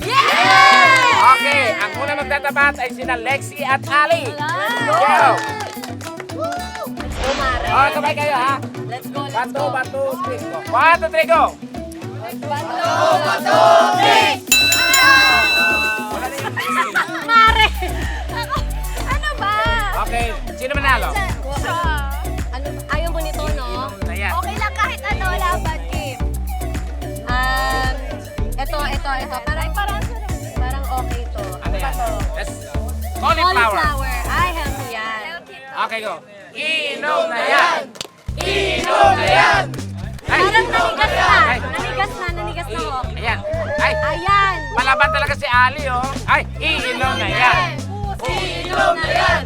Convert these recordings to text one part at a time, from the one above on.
Yeah! Okay, ang una magtatapat ay sina Lexi at Ali. Go! Umare. Oh, sabay kayo ha. Let's go, let's Bato, go. bato, stick go. 1, 2, 3, go! Mare! Ano ba? Okay, sino manalo? Ano, ayaw mo nito, no? Ayan. Okay lang kahit ano, laban, Kim. Ito. Parang okay to. Ano yan? to? Yes. Cauliflower. Cauliflower. Ay, healthy yan. Okay, go. Inom na yan! Inom na yan! Ay! Parang nanigas na. Ay! Nanigas na ho. Ayan. Ay! Ayan. Palaban talaga si Ali, oh. Ay! Inom na yan! Inom na yan.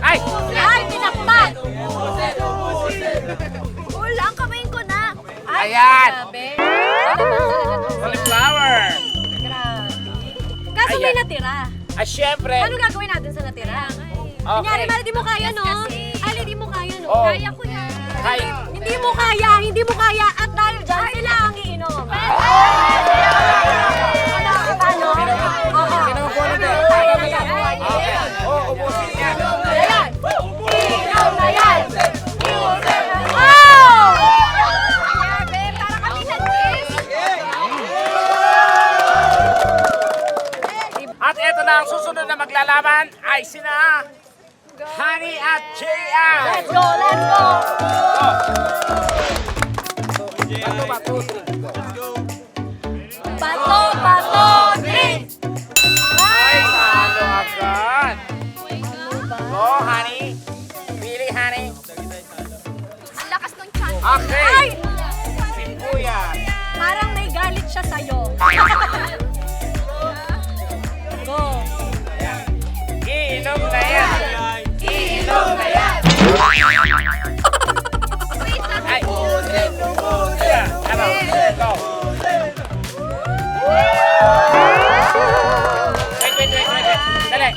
Ay! Ay, pinakpan. Wala, ang kamay ko na. Ay, Ayan. grabe. Talagang talaga to. Cauliflower. Grabe. Kaso may Ayan. natira. Ah, syempre. Ano gagawin natin sa natira? Kunyari, Mara, di mo kaya, no? Ali, di mo kaya, no? Oo. Kaya ko yan. Kaya. Hindi mo kaya. At dahil dyan, sila ang iinom. Paano? Oo. Sino ang puno din? Kaya na yan. Okay. Oh, ubusin niya. Ayan. Iinom na yan. Oh! Grabe, para kami sa cheese. At eto na ang susunod na maglalaban ay sina Honey at JR. Let's go, let's go. Bato, bato, three, go. Bato, drink. Ay, talo agad. Go, Honey. Pili, Honey. Ang lakas ng chan. Okay. Ay! Si Kuya. Parang may galit siya sa'yo. Go. Inom na yan. Inom na yan. Ay. Yeah. Ano? Go. Wait. Dali.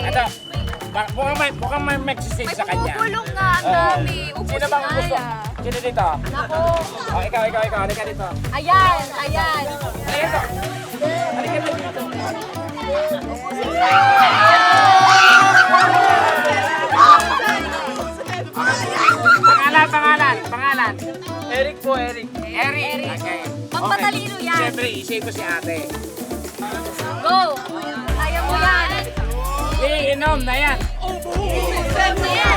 Ito. Mukhang may magsisig sa kanya. Bubulong nga ang Oo. dami. Ubus Sino bang na gusto? yan. Sino dito? Naku. Oh, ikaw. Halika dito. Ayan. Halika dito. Halika dito. Pangalan. Eric po, Eric. Eric. Okay. Magpatalino yan. Siyempre, isave ko si ate. Go. Kaya mo yan. Iinom na yan. Inom na yan.